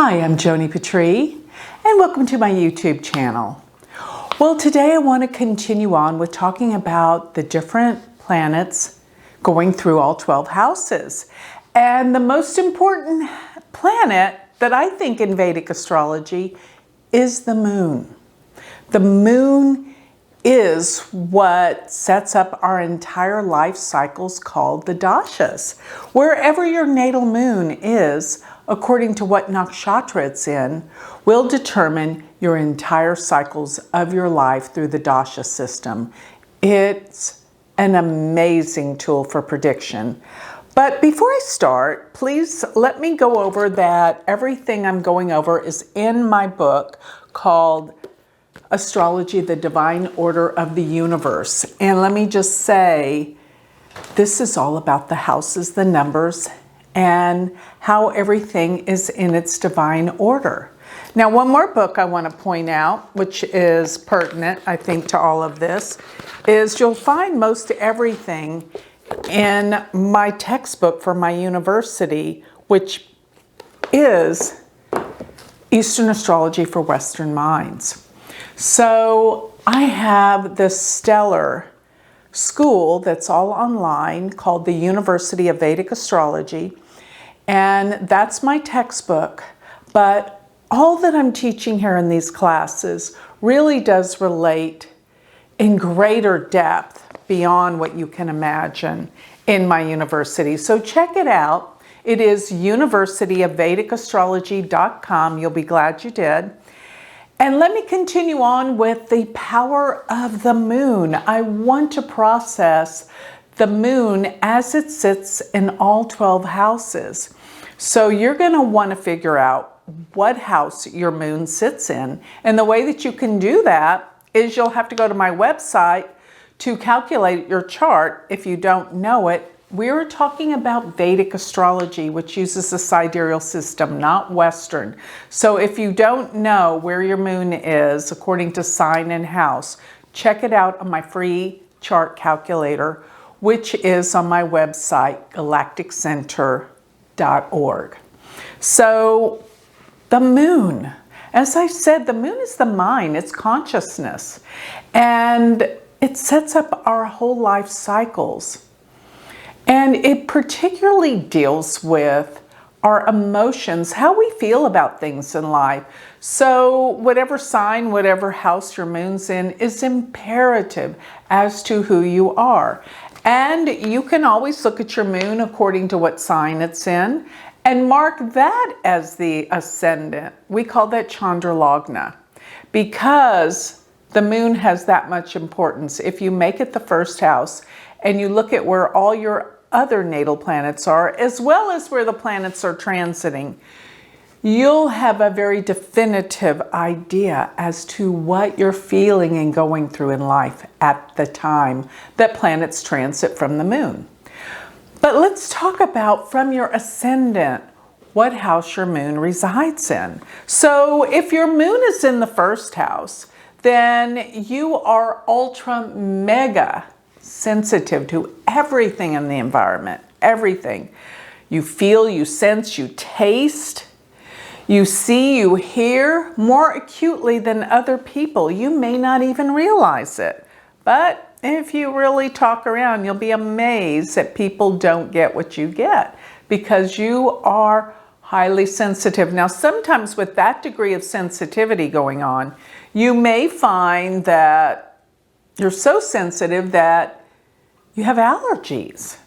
Hi, I'm Joni Patry, and welcome to my YouTube channel. Well, today I want to continue on with talking about the different planets going through all 12 houses. And the most important planet that I think in Vedic astrology is the moon. The moon is what sets up our entire life cycles called the dashas. Wherever your natal moon is, according to what nakshatra it's in, will determine your entire cycles of your life through the dasha system. It's an amazing tool for prediction. But before I start, please let me go over that everything I'm going over is in my book called Astrology, the Divine Order of the Universe. And let me just say, this is all about the houses, the numbers, and how everything is in its divine order. Now, one more book I want to point out, which is pertinent, I think, to all of this, is you'll find most everything in my textbook for my university, which is Eastern Astrology for Western Minds. So I have this stellar school that's all online called the University of Vedic Astrology, and that's my textbook. But all that I'm teaching here in these classes really does relate in greater depth beyond what you can imagine in my university. So check it out. It is universityofvedicastrology.com. You'll be glad you did. And let me continue on with the power of the moon. I want to process the moon as it sits in all 12 houses. So you're going to want to figure out what house your moon sits in. And the way that you can do that is you'll have to go to my website to calculate your chart if you don't know it. We're talking about Vedic astrology, which uses the sidereal system, not Western. So if you don't know where your moon is according to sign and house, check it out on my free chart calculator, which is on my website, galacticcenter.org. So the moon, as I said, the moon is the mind, it's consciousness, and it sets up our whole life cycles. And it particularly deals with our emotions, how we feel about things in life. So whatever sign, whatever house your moon's in is imperative as to who you are. And you can always look at your moon according to what sign it's in and mark that as the ascendant. We call that Chandralagna because the moon has that much importance. If you make it the first house and you look at where all your other natal planets are, as well as where the planets are transiting, you'll have a very definitive idea as to what you're feeling and going through in life at the time that planets transit from the moon. But let's talk about from your ascendant, what house your moon resides in. So if your moon is in the first house, then you are ultra mega sensitive to everything in the environment, everything. You feel, you sense, you taste, you see, you hear more acutely than other people. You may not even realize it. But if you really talk around, you'll be amazed that people don't get what you get because you are highly sensitive. Now, sometimes with that degree of sensitivity going on, you may find that you're so sensitive that you have allergies,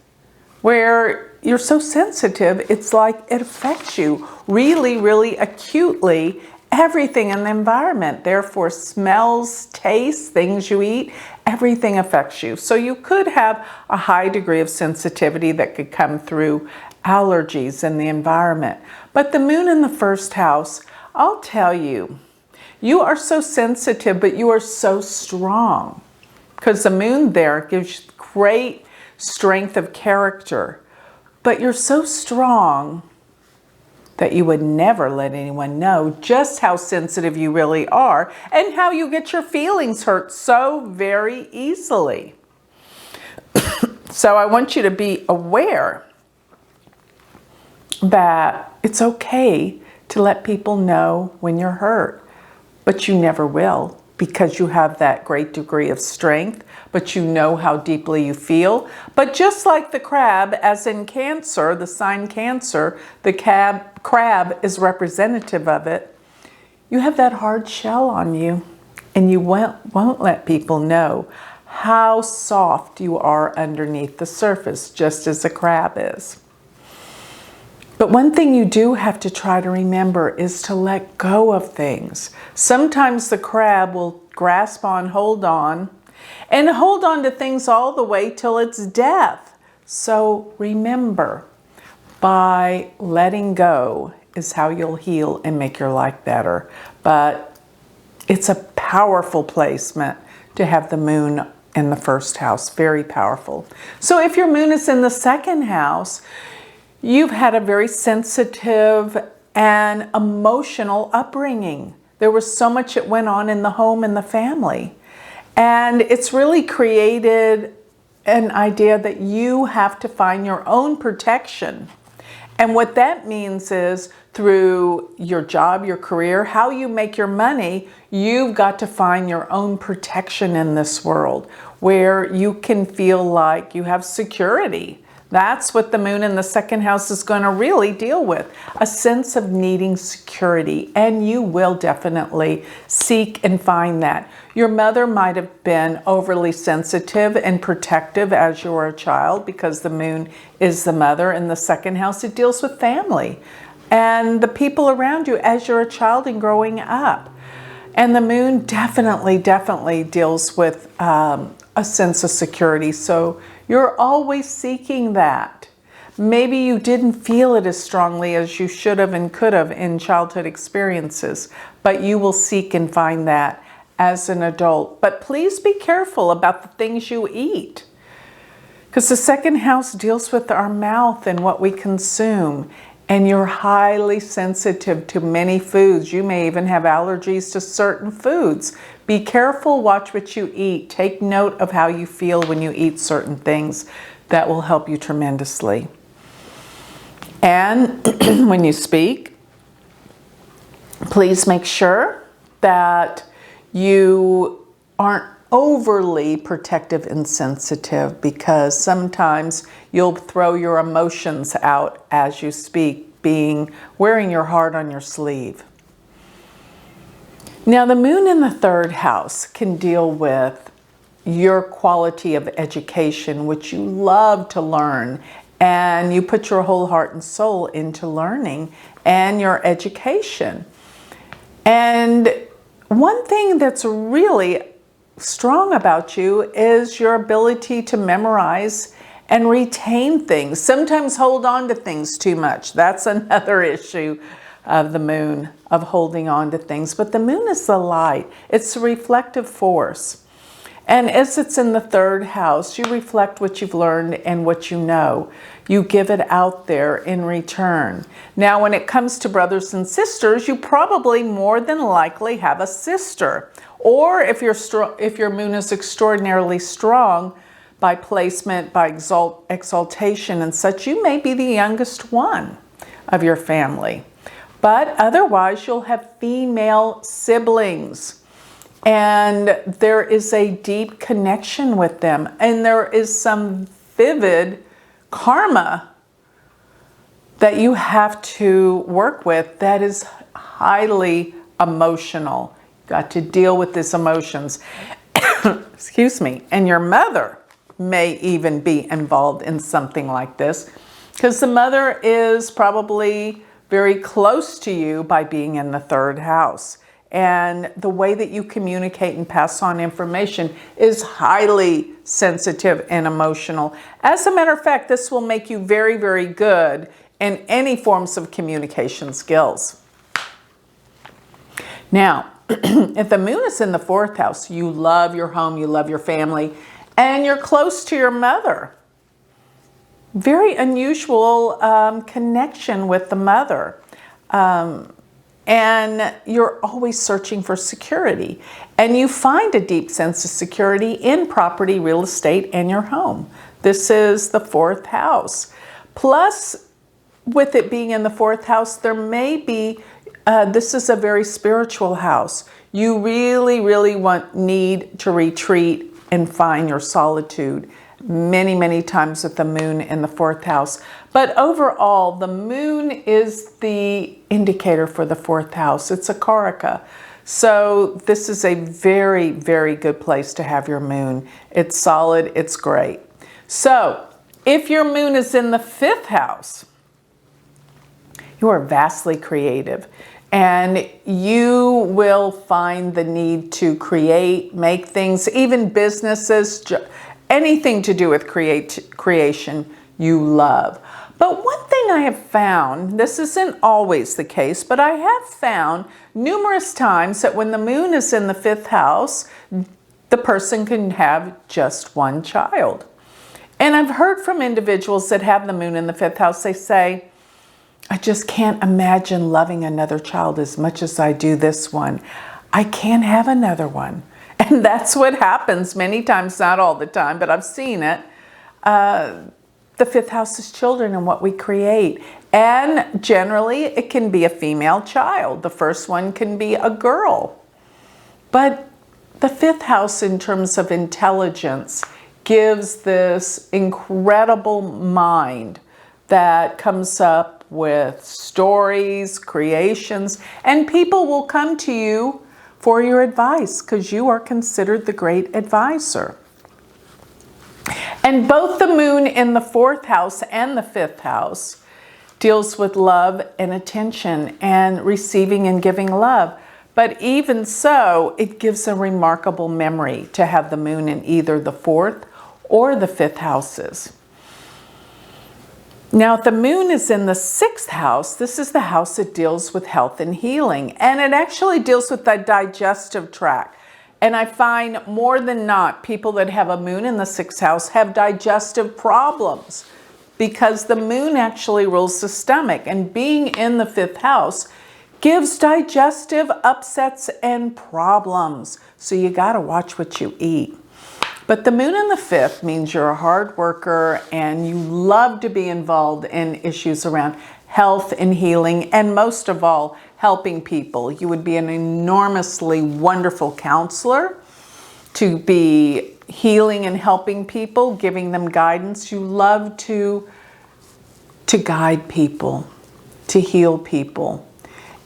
where you're so sensitive, it's like it affects you really, really acutely, everything in the environment. Therefore, smells, tastes, things you eat, everything affects you. So you could have a high degree of sensitivity that could come through allergies in the environment. But the moon in the first house, I'll tell you, you are so sensitive, but you are so strong because the moon there gives you great strength of character, but you're so strong that you would never let anyone know just how sensitive you really are and how you get your feelings hurt so very easily. So I want you to be aware that it's okay to let people know when you're hurt. But you never will, because you have that great degree of strength, but you know how deeply you feel. But just like the crab, as in Cancer, the sign Cancer, the crab is representative of it. You have that hard shell on you, and you won't let people know how soft you are underneath the surface, just as a crab is. But one thing you do have to try to remember is to let go of things. Sometimes the crab will grasp on, hold on to things all the way till it's death. So remember, by letting go is how you'll heal and make your life better. But it's a powerful placement to have the moon in the first house, very powerful. So if your moon is in the second house, you've had a very sensitive and emotional upbringing. There was so much that went on in the home and the family. And it's really created an idea that you have to find your own protection. And what that means is through your job, your career, how you make your money, you've got to find your own protection in this world where you can feel like you have security. That's what the moon in the second house is going to really deal with, a sense of needing security, and you will definitely seek and find that. Your mother might have been overly sensitive and protective as you were a child, because the moon is the mother. In the second house, it deals with family and the people around you as you're a child and growing up. And the moon definitely deals with a sense of security. So you're always seeking that. Maybe you didn't feel it as strongly as you should have and could have in childhood experiences, but you will seek and find that as an adult. But please be careful about the things you eat, because the second house deals with our mouth and what we consume. And you're highly sensitive to many foods. You may even have allergies to certain foods. Be careful, watch what you eat. Take note of how you feel when you eat certain things. That will help you tremendously. And when you speak, please make sure that you aren't overly protective and sensitive, because sometimes you'll throw your emotions out as you speak, wearing your heart on your sleeve. Now, the moon in the third house can deal with your quality of education, which you love to learn, and you put your whole heart and soul into learning and your education. And one thing that's really strong about you is your ability to memorize and retain things. Sometimes hold on to things too much. That's another issue of the moon, of holding on to things. But the moon is the light. It's a reflective force. And as it's in the third house, you reflect what you've learned and what you know. You give it out there in return. Now, when it comes to brothers and sisters, you probably more than likely have a sister. Or if your moon is extraordinarily strong by placement, by exaltation and such, you may be the youngest one of your family. But otherwise, you'll have female siblings. And there is a deep connection with them. And there is some vivid karma that you have to work with that is highly emotional. You've got to deal with these emotions. Excuse me. And your mother may even be involved in something like this, because the mother is probably very close to you by being in the third house. And the way that you communicate and pass on information is highly sensitive and emotional. As a matter of fact, this will make you very, very good in any forms of communication skills. Now, if the moon is in the fourth house, you love your home, you love your family, and you're close to your mother. Very unusual connection with the mother. And you're always searching for security. And you find a deep sense of security in property, real estate, and your home. This is the fourth house. Plus, with it being in the fourth house, there may be This is a very spiritual house. You really, really need to retreat and find your solitude many, many times with the moon in the 4th house. But overall, the moon is the indicator for the 4th house. It's a karaka. So this is a very, very good place to have your moon. It's solid, it's great. So if your moon is in the 5th house, you are vastly creative and you will find the need to create, make things, even businesses, anything to do with creation you love. But one thing I have found, this isn't always the case, but I have found numerous times that when the moon is in the 5th house, the person can have just one child. And I've heard from individuals that have the moon in the 5th house, they say, I just can't imagine loving another child as much as I do this one. I can't have another one. And that's what happens many times, not all the time, but I've seen it. The 5th house is children and what we create. And generally, it can be a female child. The first one can be a girl. But the 5th house, in terms of intelligence, gives this incredible mind that comes up with stories, creations, and people will come to you for your advice because you are considered the great advisor. And both the moon in the 4th house and the 5th house deals with love and attention and receiving and giving love. But even so, it gives a remarkable memory to have the moon in either the 4th or the 5th houses. Now, if the moon is in the 6th house, this is the house that deals with health and healing. And it actually deals with the digestive tract. And I find more than not, people that have a moon in the 6th house have digestive problems because the moon actually rules the stomach. And being in the 5th house gives digestive upsets and problems. So you got to watch what you eat. But the moon in the 5th means you're a hard worker and you love to be involved in issues around health and healing, and most of all, helping people. You would be an enormously wonderful counselor to be healing and helping people, giving them guidance. You love to guide people, to heal people,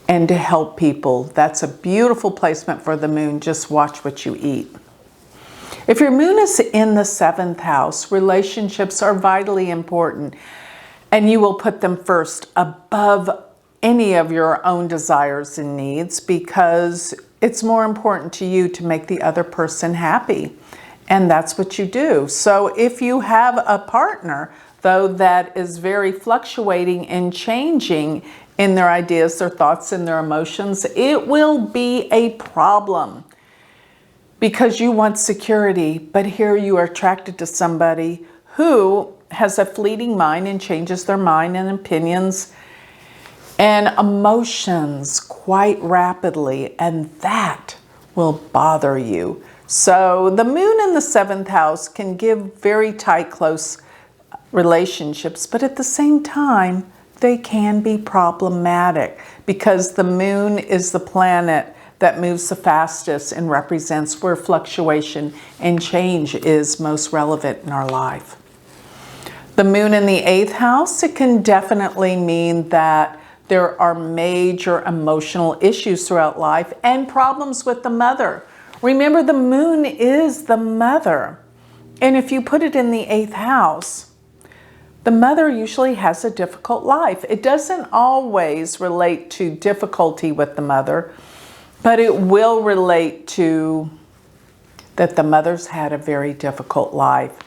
and to help people. That's a beautiful placement for the moon. Just watch what you eat. If your moon is in the 7th house, relationships are vitally important, and you will put them first above any of your own desires and needs because it's more important to you to make the other person happy. And that's what you do. So if you have a partner, though, that is very fluctuating and changing in their ideas, their thoughts, and their emotions, it will be a problem. Because you want security, but here you are attracted to somebody who has a fleeting mind and changes their mind and opinions and emotions quite rapidly, and that will bother you. So the moon in the 7th house can give very tight, close relationships, but at the same time, they can be problematic because the moon is the planet that moves the fastest and represents where fluctuation and change is most relevant in our life. The moon in the 8th house, it can definitely mean that there are major emotional issues throughout life and problems with the mother. Remember, the moon is the mother. And if you put it in the 8th house, the mother usually has a difficult life. It doesn't always relate to difficulty with the mother, but it will relate to that the mother's had a very difficult life.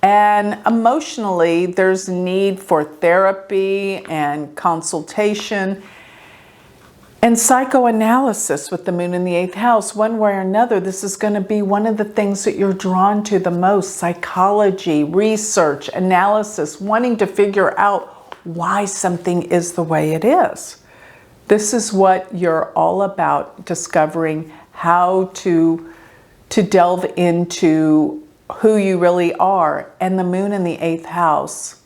And emotionally, there's need for therapy and consultation and psychoanalysis with the moon in the 8th house. One way or another, this is going to be one of the things that you're drawn to the most: psychology, research, analysis, wanting to figure out why something is the way it is. This is what you're all about, discovering how to delve into who you really are. And the moon in the 8th house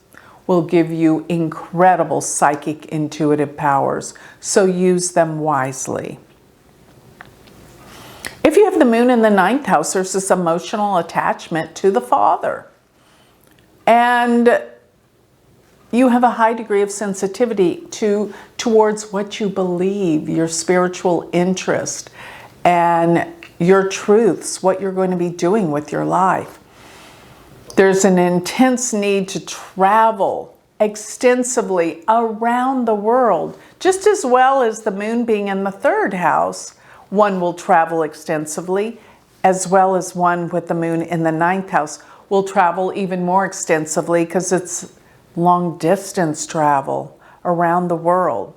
will give you incredible psychic intuitive powers, so use them wisely. If you have the moon in the 9th house, there's this emotional attachment to the father. And you have a high degree of sensitivity towards what you believe, your spiritual interest, and your truths, what you're going to be doing with your life. There's an intense need to travel extensively around the world, just as well as the moon being in the 3rd house. One will travel extensively, as well as one with the moon in the 9th house will travel even more extensively because it's long distance travel around the world.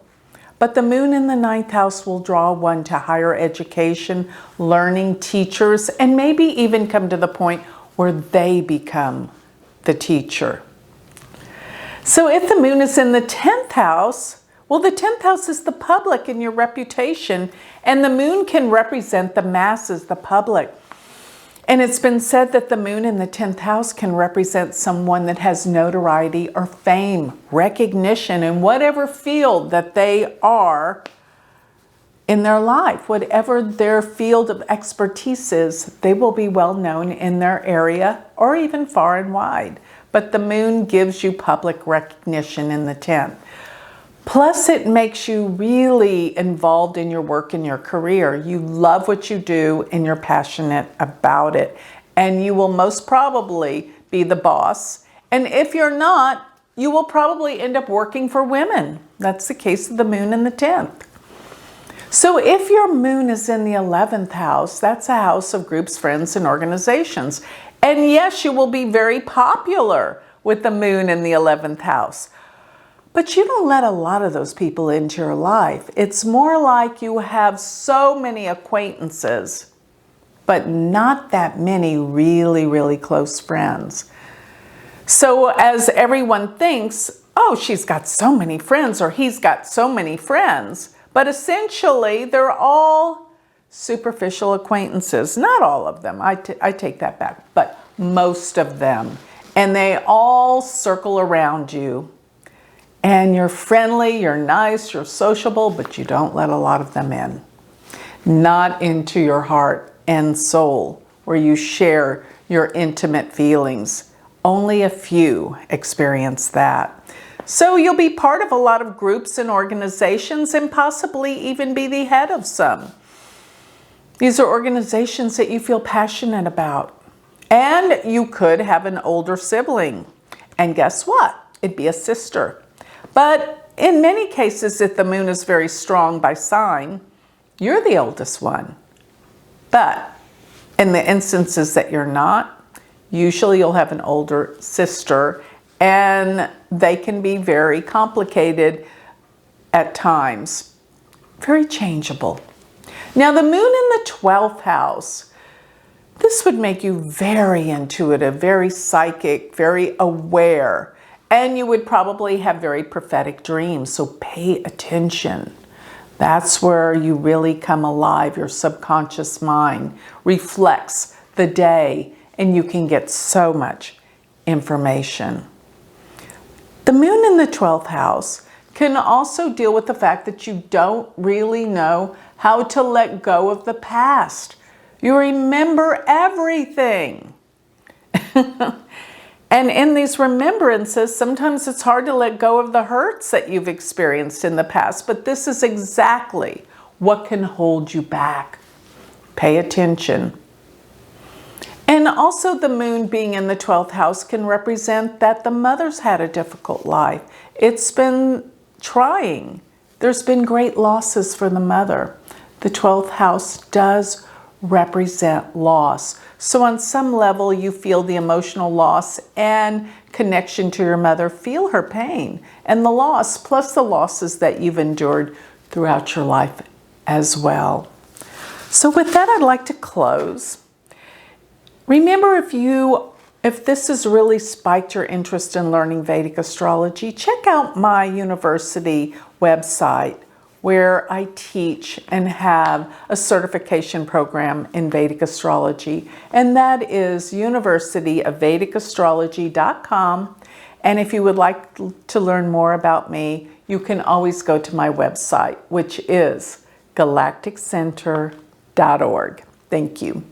But the moon in the 9th house will draw one to higher education, learning, teachers, and maybe even come to the point where they become the teacher. So if the moon is in the 10th house, well, the 10th house is the public and your reputation, and the moon can represent the masses, the public. And it's been said that the moon in the 10th house can represent someone that has notoriety or fame, recognition in whatever field that they are in their life. Whatever their field of expertise is, they will be well known in their area or even far and wide. But the moon gives you public recognition in the 10th. Plus, it makes you really involved in your work and your career. You love what you do and you're passionate about it. And you will most probably be the boss. And if you're not, you will probably end up working for women. That's the case of the moon in the 10th. So if your moon is in the 11th house, that's a house of groups, friends, and organizations. And yes, you will be very popular with the moon in the 11th house. But you don't let a lot of those people into your life. It's more like you have so many acquaintances, but not that many really, really close friends. So as everyone thinks, oh, she's got so many friends or he's got so many friends, but essentially they're all superficial acquaintances. Not all of them, I take that back, but most of them. And they all circle around you. And you're friendly, you're nice, you're sociable, but you don't let a lot of them in. Not into your heart and soul, where you share your intimate feelings. Only a few experience that. So you'll be part of a lot of groups and organizations and possibly even be the head of some. These are organizations that you feel passionate about. And you could have an older sibling. And guess what? It'd be a sister. But in many cases, if the moon is very strong by sign, you're the oldest one. But in the instances that you're not, usually you'll have an older sister, and they can be very complicated at times, very changeable. Now, the moon in the 12th house, this would make you very intuitive, very psychic, very aware. And you would probably have very prophetic dreams, so pay attention. That's where you really come alive. Your subconscious mind reflects the day, and you can get so much information. The moon in the 12th house can also deal with the fact that you don't really know how to let go of the past. You remember everything. And in these remembrances, sometimes it's hard to let go of the hurts that you've experienced in the past, but this is exactly what can hold you back. Pay attention. And also the moon being in the 12th house can represent that the mother's had a difficult life. It's been trying. There's been great losses for the mother. The 12th house does represent loss. So on some level, you feel the emotional loss and connection to your mother, feel her pain and the loss, plus the losses that you've endured throughout your life as well. So with that, I'd like to close. Remember, if this has really spiked your interest in learning Vedic astrology, check out my university website, where I teach and have a certification program in Vedic astrology, and that is University of Vedic Astrology.com. And if you would like to learn more about me, you can always go to my website, which is galacticcenter.org. Thank you.